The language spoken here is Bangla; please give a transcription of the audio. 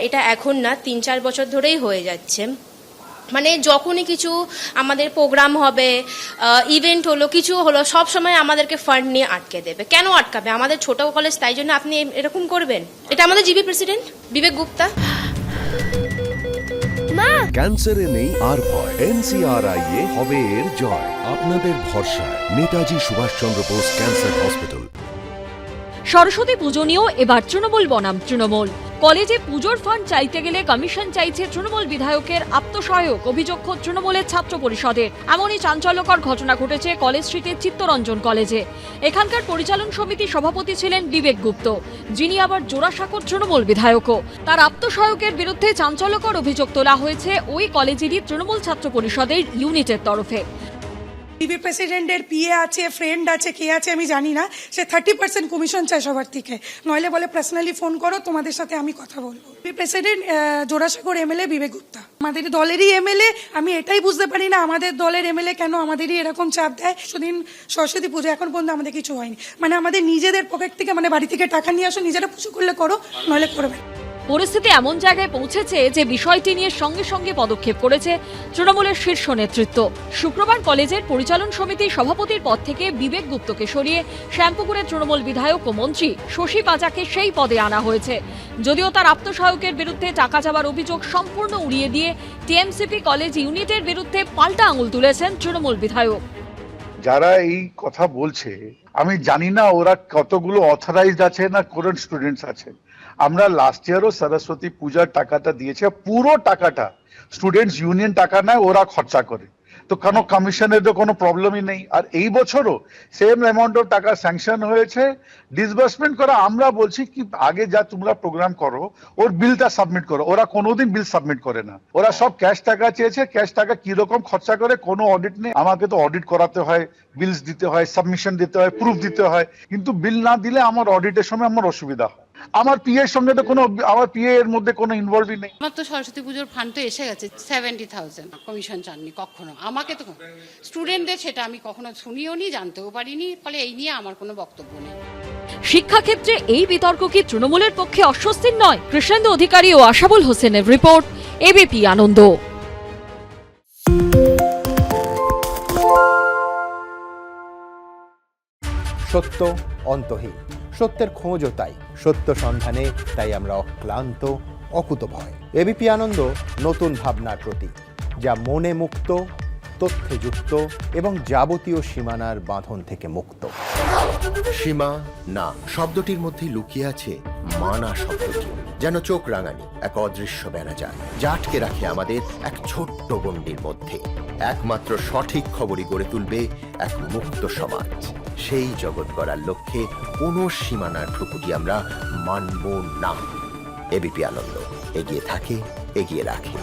এটা এখন না 3-4 বছর ধরেই হয়ে যাচ্ছে। মানে যখনই কিছু আমাদের প্রোগ্রাম হবে, ইভেন্ট হলো, কিছু হলো, সব সময় আমাদেরকে ফান্ড নিয়ে আটকে দেবে। কেন আটকাবে? আমাদের ছোট কলেজ, তাই জন্য আপনি এরকম করবেন? এটা আমাদের জিবি প্রেসিডেন্ট বিবেক গুপ্তা। ক্যান্সারে নেই আর ভয়, NCRI এ হবে এর জয়। আপনাদের ভরসায় নেতাজি সুভাষচন্দ্র বোস ক্যান্সার হসপিটাল। সরস্বতী পুজো নিয়েও এবার তৃণমূল বনাম তৃণমূল। কলেজে পুজোর ফান্ড চাইতে গেলে কমিশন চাইছে তৃণমূল বিধায়কের আত্মসহায়ক, অভিযোগ তৃণমূলের ছাত্র পরিষদের। এমনই চাঞ্চল্যকর ঘটনা ঘটেছে কলেজ স্ট্রিটের চিত্তরঞ্জন কলেজে। এখানকার পরিচালন সমিতির সভাপতি ছিলেন বিবেক গুপ্ত, যিনি আবার জোড়াসাঁকোর তৃণমূল বিধায়কও। তার আত্মসহায়কের বিরুদ্ধে চাঞ্চল্যকর অভিযোগ তোলা হয়েছে ওই কলেজেরই তৃণমূল ছাত্র পরিষদের ইউনিটের তরফে। টিভি প্রেসিডেন্টের পিএ আছে, ফ্রেন্ড আছে, কে আছে আমি জানি না, সে 30% কমিশন চায় সবার থেকে, নইলে বলে পার্সোনালি ফোন করো, তোমাদের সাথে আমি কথা বলবো। টিভি প্রেসিডেন্ট জোড়াসাঁকোর এমএলএ বিবেক গুপ্তা, আমাদের দলেরই এমএলএ। আমি এটাই বুঝতে পারি না আমাদের দলের এমএলএ কেন আমাদেরই এরকম চাপ দেয়। সেদিন সরস্বতী পুজো, এখন পর্যন্ত আমাদের কিছু হয়নি। মানে আমাদের নিজেদের পকেট থেকে, মানে বাড়ি থেকে টাকা নিয়ে আসো, নিজেরা পুজো করলে করো, নইলে করবে। পরিস্থিতি এমন জায়গায় পৌঁছেছে যে বিষয়টি নিয়ে সঙ্গে সঙ্গে পদক্ষেপ করেছে তৃণমূলের শীর্ষ নেতৃত্ব। শুক্রবার কলেজের পরিচালন সমিতির সভাপতির পদ থেকে বিবেক গুপ্তকে সরিয়ে শ্যামপুকুরের তৃণমূল বিধায়ক ও মন্ত্রী শশী পাজাকে সেই পদে আনা হয়েছে। যদিও তার আত্মসহায়কের বিরুদ্ধে টাকা চাওয়ার অভিযোগ সম্পূর্ণ উড়িয়ে দিয়ে টিএমসিপি কলেজ ইউনিটের বিরুদ্ধে পাল্টা আঙুল তুলেছেন তৃণমূল বিধায়ক। যারা এই কথা বলছে, আমি জানি না ওরা কতগুলো অথরাইজড আছে না কোন স্টুডেন্টস আছে। আমরা লাস্ট ইয়ারও সরস্বতী পূজার টাকাটা দিয়েছে, পুরো টাকাটা স্টুডেন্টস ইউনিয়ন টাকা নেয়, ওরা খরচা করে, তো কোনো কমিশনের তো কোনো প্রবলেমই নেই। আর এই বছরও সেম অ্যামাউন্ট অফ টাকা স্যাংশন হয়েছে, ডিসবার্সমেন্ট করা। আমরা বলছি কি আগে যা তোমরা প্রোগ্রাম করো ওর বিলটা সাবমিট করো, ওরা কোনোদিন বিল সাবমিট করে না। ওরা সব ক্যাশ টাকা চেয়েছে, ক্যাশ টাকা কিরকম খরচা করে কোনো অডিট নেই। আমাকে তো অডিট করাতে হয়, বিলস দিতে হয়, সাবমিশন দিতে হয়, প্রুফ দিতে হয়, কিন্তু বিল না দিলে আমার অডিটের সময় আমার অসুবিধা হয়। আমার পিএ এর সঙ্গে তো কোনো, আমার পিএ এর মধ্যে কোনো ইনভলভই নেই। আমার তো সরস্বতী পুজোর ফান্ড তো এসে গেছে 70,000, কমিশন চাননি কখনো আমাকে। তো স্টুডেন্টদের সেটা আমি কখনো শুনিও নি, জানতেও পারিনি, ফলে এই নিয়ে আমার কোনো বক্তব্য নেই। শিক্ষাক্ষেত্রে এই বিতর্ক কি তৃণমূলের পক্ষে অস্বস্তির নয়? কৃষ্ণেন্দু অধিকারী ও আশাবুল হোসেনের রিপোর্ট, এবিপি আনন্দ। সত্য অন্তহীন, সত্যের খোঁজও তাই, সত্য সন্ধানে তাই আমরা অক্লান্ত, অকুতভয়। এবিপি আনন্দ নতুন ভাবনার প্রতীক, যা মনে মুক্ত, তথ্যে যুক্ত এবং যাবতীয় সীমানার বাঁধন থেকে মুক্ত। সীমা না শব্দটির মধ্যে লুকিয়ে আছে মানা শব্দটি, যেন চোখ রাঙানি এক অদৃশ্য বেড়াজাল, যা আটকে রাখে আমাদের এক ছোট্ট গণ্ডির মধ্যে। একমাত্র সঠিক খবরই গড়ে তুলবে এক মুক্ত সমাজ। সেই জগৎ গড়ার লক্ষ্যে কোনো সীমানার ঠুকুটি আমরা মানব না। এবিপি আনন্দ এগিয়ে থাকে, এগিয়ে রাখে।